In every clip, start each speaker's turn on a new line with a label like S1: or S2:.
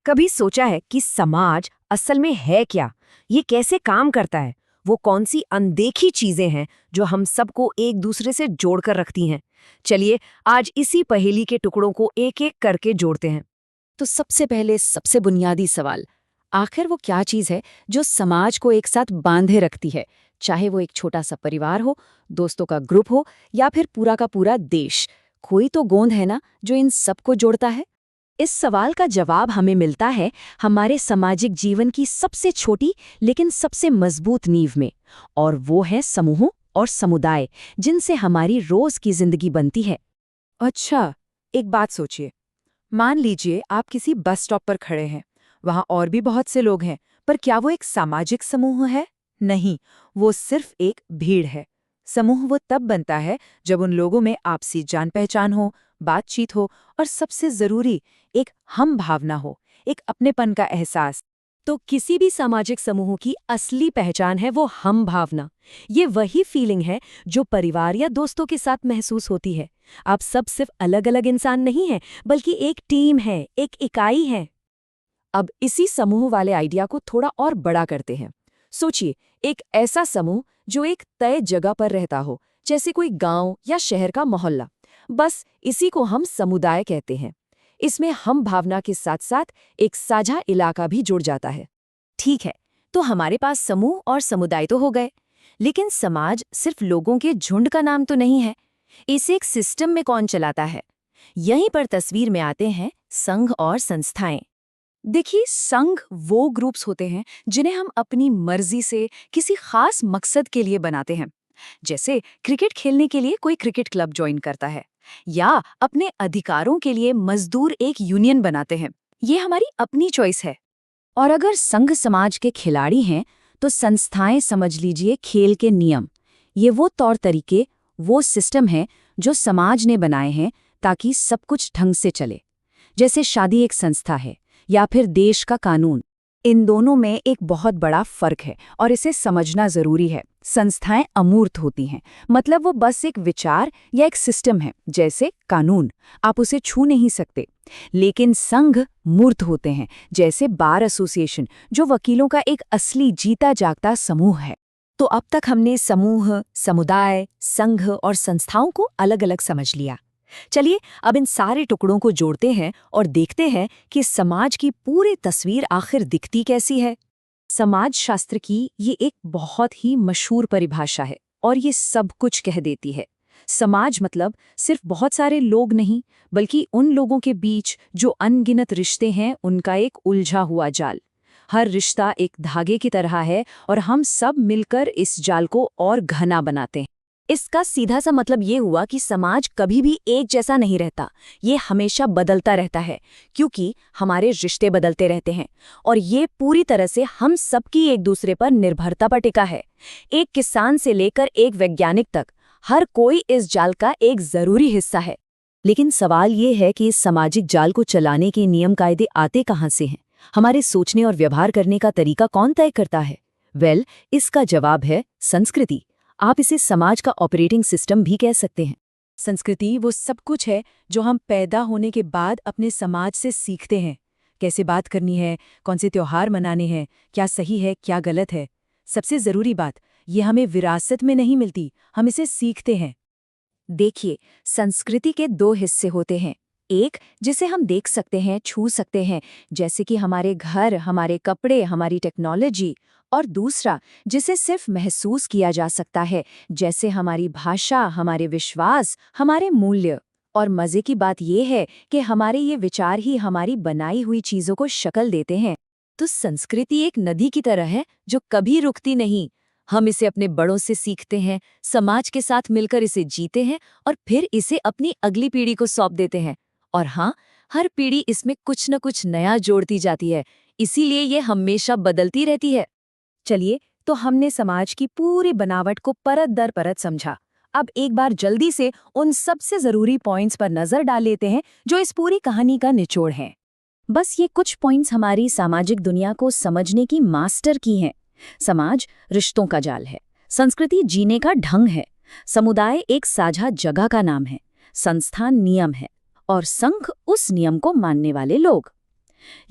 S1: कभी सोचा है कि समाज असल में है क्या? ये कैसे काम करता है? वो कौन सी अनदेखी चीजें हैं जो हम सबको एक दूसरे से जोड़कर रखती हैं? चलिए आज इसी पहेली के टुकड़ों को एक एक करके जोड़ते हैं।
S2: तो सबसे पहले सबसे बुनियादी सवाल, आखिर वो क्या चीज़ है जो समाज को एक साथ बांधे रखती है? चाहे वो एक छोटा सा परिवार हो, दोस्तों का ग्रुप हो या फिर पूरा का पूरा देश, कोई तो गोंद है ना जो इन सबको जोड़ता है। इस सवाल का जवाब हमें मिलता है हमारे सामाजिक जीवन की सबसे छोटी लेकिन सबसे मजबूत नींव में, और वो है समूहों और समुदाय जिनसे हमारी रोज की जिंदगी बनती है।
S3: अच्छा, एक बात सोचिए। मान लीजिए आप किसी बस स्टॉप पर खड़े हैं। वहां और भी बहुत से लोग हैं, पर क्या वो एक सामाजिक समूह है? नहीं, वो सिर्फ एक भीड़ है। समूह वो तब बनता है जब उन लोगों में आपसी जान पहचान हो, बातचीत हो और सबसे जरूरी एक हम भावना हो, एक अपनेपन का एहसास।
S1: तो किसी भी सामाजिक समूह की असली पहचान है वो हम भावना। ये वही फीलिंग है जो परिवार या दोस्तों के साथ महसूस होती है। आप सब सिर्फ अलग अलग इंसान नहीं हैं, बल्कि एक टीम है, एक इकाई है।
S2: अब इसी समूह वाले आइडिया को थोड़ा और बड़ा करते हैं। सोचिए, एक ऐसा समूह जो एक तय जगह पर रहता हो, जैसे कोई गांव या शहर का मोहल्ला। बस इसी को हम समुदाय कहते हैं। इसमें हम भावना के साथ साथ एक साझा इलाका भी जुड़ जाता है।
S1: ठीक है, तो हमारे पास समूह और समुदाय तो हो गए, लेकिन समाज सिर्फ लोगों के झुंड का नाम तो नहीं है। इसे एक सिस्टम में कौन चलाता है? यहीं पर तस्वीर में आते हैं संघ और संस्थाएं।
S2: देखिए, संघ वो ग्रुप्स होते हैं जिन्हें हम अपनी मर्जी से किसी खास मकसद के लिए बनाते हैं। जैसे क्रिकेट खेलने के लिए कोई क्रिकेट क्लब ज्वाइन करता है, या अपने अधिकारों के लिए मजदूर एक यूनियन बनाते हैं। ये हमारी अपनी चॉइस है। और अगर संघ समाज के खिलाड़ी हैं, तो संस्थाएं समझ लीजिए खेल के नियम। ये वो तौर तरीके, वो सिस्टम है जो समाज ने बनाए हैं ताकि सब कुछ ढंग से चले। जैसे शादी एक संस्था है, या फिर देश का कानून। इन दोनों में एक बहुत बड़ा फर्क है और इसे समझना जरूरी है। संस्थाएं अमूर्त होती हैं, मतलब वो बस एक विचार या एक सिस्टम है। जैसे कानून, आप उसे छू नहीं सकते। लेकिन संघ मूर्त होते हैं, जैसे बार एसोसिएशन, जो वकीलों का एक असली जीता जागता समूह है।
S1: तो अब तक हमने समूह, समुदाय, संघ और संस्थाओं को अलग अलग समझ लिया। चलिए अब इन सारे टुकड़ों को जोड़ते हैं और देखते हैं कि समाज की पूरी तस्वीर आखिर दिखती कैसी है।
S2: समाजशास्त्र की ये एक बहुत ही मशहूर परिभाषा है और ये सब कुछ कह देती है। समाज मतलब सिर्फ बहुत सारे लोग नहीं, बल्कि उन लोगों के बीच जो अनगिनत रिश्ते हैं, उनका एक उलझा हुआ जाल। हर रिश्ता एक धागे की तरह है और हम सब मिलकर इस जाल को और घना बनाते हैं।
S1: इसका सीधा सा मतलब ये हुआ कि समाज कभी भी एक जैसा नहीं रहता। ये हमेशा बदलता रहता है, क्योंकि हमारे रिश्ते बदलते रहते हैं और ये पूरी तरह से हम सबकी एक दूसरे पर निर्भरता पर टिका है। एक किसान से लेकर एक वैज्ञानिक तक, हर कोई इस जाल का एक जरूरी हिस्सा है।
S2: लेकिन सवाल ये है कि इस सामाजिक जाल को चलाने के नियम कायदे आते कहाँ से हैं? हमारे सोचने और व्यवहार करने का तरीका कौन तय करता है? इसका जवाब है संस्कृति। आप इसे समाज का ऑपरेटिंग सिस्टम भी कह सकते हैं।
S3: संस्कृति वो सब कुछ है जो हम पैदा होने के बाद अपने समाज से सीखते हैं। कैसे बात करनी है, कौन से त्योहार मनाने हैं, क्या सही है, क्या गलत है। सबसे जरूरी बात, ये हमें विरासत में नहीं मिलती, हम इसे सीखते हैं।
S2: देखिए, संस्कृति के दो हिस्से होते हैं। एक जिसे हम देख सकते हैं, छू सकते हैं, जैसे कि हमारे घर, हमारे कपड़े, हमारी टेक्नोलॉजी। और दूसरा जिसे सिर्फ महसूस किया जा सकता है, जैसे हमारी भाषा, हमारे विश्वास, हमारे मूल्य। और मजे की बात यह है कि हमारे ये विचार ही हमारी बनाई हुई चीजों को शक्ल देते हैं।
S1: तो संस्कृति एक नदी की तरह है जो कभी रुकती नहीं। हम इसे अपने बड़ों से सीखते हैं, समाज के साथ मिलकर इसे जीते हैं और फिर इसे अपनी अगली पीढ़ी को सौंप देते हैं। और हाँ, हर पीढ़ी इसमें कुछ न कुछ नया जोड़ती जाती है, इसीलिए ये हमेशा बदलती रहती है।
S3: चलिए, तो हमने समाज की पूरी बनावट को परत दर परत समझा। अब एक बार जल्दी से उन सबसे जरूरी पॉइंट्स पर नजर डाल लेते हैं जो इस पूरी कहानी का निचोड़ है।
S2: बस ये कुछ पॉइंट्स हमारी सामाजिक दुनिया को समझने की मास्टर की हैं। समाज रिश्तों का जाल है, संस्कृति जीने का ढंग है, समुदाय एक साझा जगह का नाम है, संस्थान नियम है, और संघ उस नियम को मानने वाले लोग।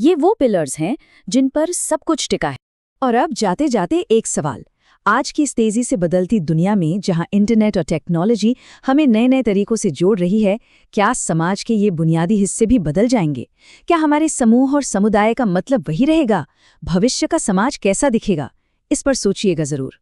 S1: ये वो पिलर्स हैं जिन पर सब कुछ टिका है।
S3: और अब जाते जाते एक सवाल, आज की इस तेजी से बदलती दुनिया में जहां इंटरनेट और टेक्नोलॉजी हमें नए नए तरीकों से जोड़ रही है, क्या समाज के ये बुनियादी हिस्से भी बदल जाएंगे? क्या हमारे समूह और समुदाय का मतलब वही रहेगा? भविष्य का समाज कैसा दिखेगा? इस पर सोचिएगा जरूर।